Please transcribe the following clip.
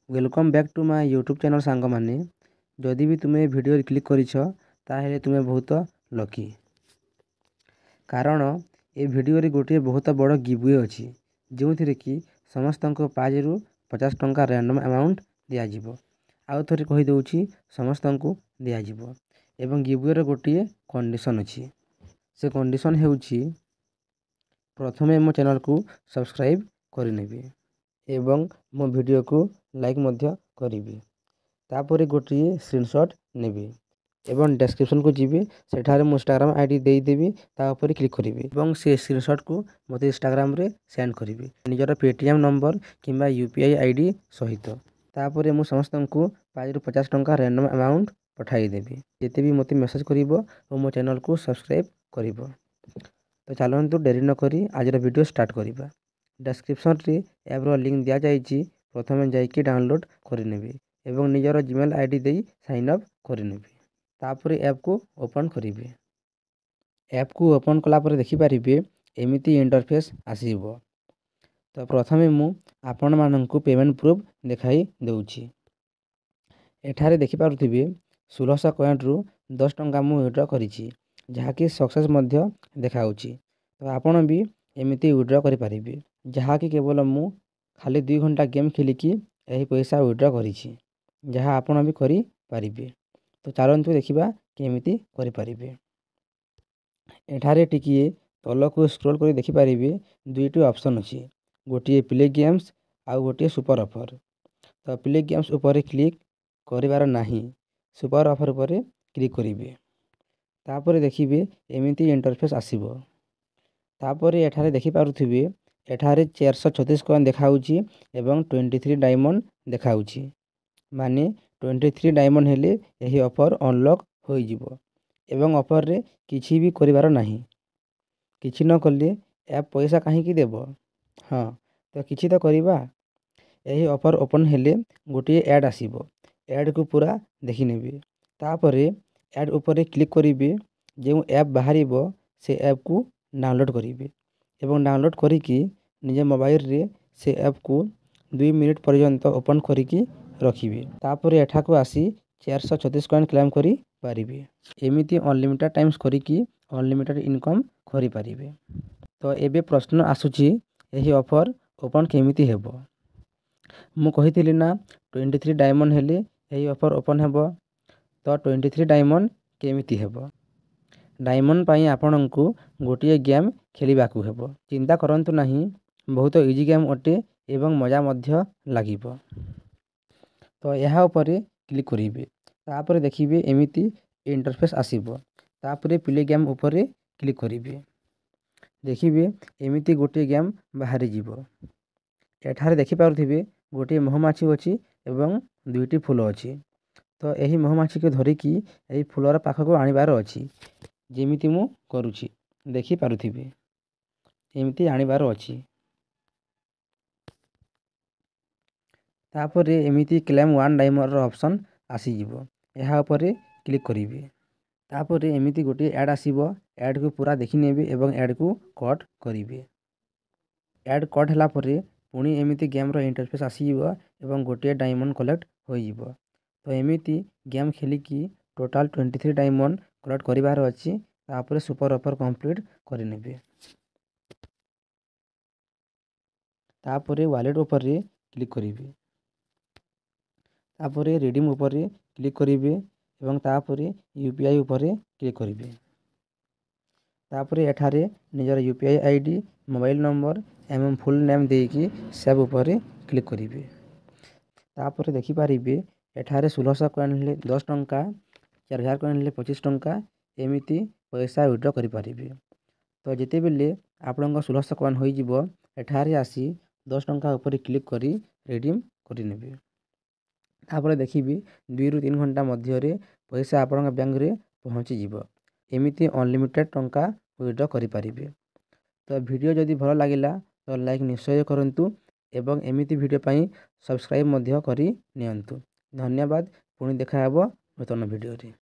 Welcome back to my YouTube channel song माने जदि भी तुम्हें वीडियो क्लिक करिछ ताहेले तुम्हें बहुत लकी कारण ए वीडियो रे गोटे बहुत बड़ गिववे अछि जो थिरे कि समस्त पाज रु 50 टंका रैंडम अमाउंट दिया जिवो। आउ थरे कहि दउछि समस्त को दिया जिवो एवं गिववे रे गोटे कंडीशन अछि। से कंडीशन हेउछि प्रथमे मो चैनल को सब्सक्राइब करिनेबे एवं मो वीडियो को लाइक मध्य करिवे। तापरे गोटे स्क्रीनशॉट नेबे एवं डिस्क्रिप्शन को जीवे सेठारे मो इंस्टाग्राम आईडी देई देबी ता ऊपर क्लिक करिवे एवं से स्क्रीनशॉट को मते इंस्टाग्राम रे सेंड करिवे निजर पेटीएम नंबर किंबा यूपीआई आईडी सहित। तापरे मो समस्त को 5 रु 50 टंका रैंडम अमाउंट पठाई देबी जेते भी मते मेसेज करिवो और मो चैनल को सब्सक्राइब करिवो। तो चलंतु डेरी न करी आज वीडियो स्टार्ट करिबा। डिस्क्रिप्शन रे ऐप रो लिंक दिया जाइछि प्रथमे जाइकि डाउनलोड करिनेबे एवं निजर जीमेल आईडी देई साइन अप करिनेबे। तापरे ऐप को ओपन करिवे। ऐप को ओपन कला परे देखि पारिबे एमिति इंटरफेस आसीबो। तो प्रथमे मु आपण माननकु पेमेंट प्रूफ देखाई देउछि। एठारे देखि पारुथिबे 1600 कॉइन रु 10 टंका मु विड्रॉ करिछि जहा कि सक्सेस मध्य देखाउछि। तो आपण भी एमिति विड्रॉ करि पारिबे जहा कि केवल मु खाली 2 घंटा गेम खेलिकी एही पैसा विड्रॉ करिछि जहा आपण भी करि पारिबे। तो चलंतु देखिबा केमिति करि पारिबे। एठारे टिकिए तलको स्क्रॉल करि देखि पारिबे दुईटी ऑप्शन अछि गोटिए प्ले गेम्स आ गोटिए सुपर ऑफर। तो प्ले गेम्स ऊपर क्लिक करिवार नाही सुपर ऑफर ऊपर क्लिक करिवे। तापरे देखिबे एमिति इंटरफेस आसीबो। तापरे एठारे देखि पारुथिबे एठारे 436 कॉइन देखाउछि एवं 23 डायमंड देखाउछि माने 23 डायमंड हेले यही ऑफर अनलॉक होई जिवो एवं ऑफर रे किछि भी करिवार नाही। किछि न कले ऐप पैसा काहे की देबो। हां तो किछि तो करिबा। यही ऑफर ओपन हेले गोटे ऐड आसीबो ऐड को पूरा देखि नेबे। तापरे ऐड ऊपर क्लिक करिवे जे ऐप बाहरिबो से ऐप को डाउनलोड करिवे एवं डाउनलोड करिकी निजे मोबाइल रे से ऐप को 2 मिनिट पर्यंत ओपन करिकी रखिवे। तापरे एठा को आसी 436 कॉइन क्लेम करि पारिबे। एमिति अनलिमिटेड टाइम्स करिकी अनलिमिटेड इनकम करि पारिबे। तो एबे प्रश्न आसुची एही ऑफर ओपन केमिति हेबो। मु कहिथिली ना 23 डायमंड हेले एही ऑफर ओपन हेबो। तो 23 डायमंड केमिति हेबो। डायमंड पाई आपनंकु गोटिए गेम खेलिबाकू हेबो। चिंता करंतु नाही बहुत इजी गेम अटे एवं मजा मध्य लागिबो। तो यहाँ ऊपर क्लिक करिवे। तापरे देखिबे एमिति इंटरफेस आसीबो। तापरे प्ले गेम ऊपर क्लिक करिवे। देखिबे एमिति गोटे गेम बाहरी जिवो। एठारे देखि पारुथिबे गोटे महुमाछी अछि एवं दुईटी फूल अछि। तो एही महुमाछी के धरिकी एही फूलर पाखको आनिबार अछि जेमिति मु करूछि देखि पारुथिबे एमिति आनिबार अछि। तापरे एमिति क्लेम 1 डायमंड रो ऑप्शन आसी जिवो। यहाँ ऊपर क्लिक करिवे। तापरे एमिति गोटे ऐड आसीबो ऐड को पूरा देखि नेबे एवं ऐड को कट करिवे। ऐड कट हला परे पुणी एमिति गेम रो इंटरफेस आसी जिवो एवं गोटे डायमंड कलेक्ट होई जिवो। तो एमिति गेम खेलिकी टोटल 23 डायमंड कलेक्ट करिवार अछि। तापरे सुपर ऑफर कंप्लीट करिनेबे। तापरे वॉलेट ऊपर क्लिक करिवे। तापरे रिडीम ऊपर क्लिक करिवे एवं तापरे यूपीआई ऊपर क्लिक करिवे। तापरे एठारे निजर यूपीआई आईडी मोबाइल नंबर एवं फुल नेम देकी सेव ऊपर क्लिक करिवे। तापरे देखि पारिबे एठारे 1600 कॉइन ले 10 टंका 4000 कॉइन ले 25 टंका एमिति पैसा विड्रॉ करि पारिबे। तो जेते बेले आपनका 1600 कॉइन होई जिवो एठारे आसी 10 टंका ऊपर क्लिक करी रिडीम करि नेबे। तापरे देखिबे 2 रु 3 घंटा मध्य रे पैसा आपनका बैंक रे पहुंची जिवो। एमिति अनलिमिटेड टंका विड्रॉ करि पारिबे। तो वीडियो जदि भलो लागिला तो लाइक निश्चय करंतु एवं एमिति वीडियो पाई सब्सक्राइब मध्य करि नियंतु। धन्यवाद। पुणी देखा हेबो नूतन वीडियो रे।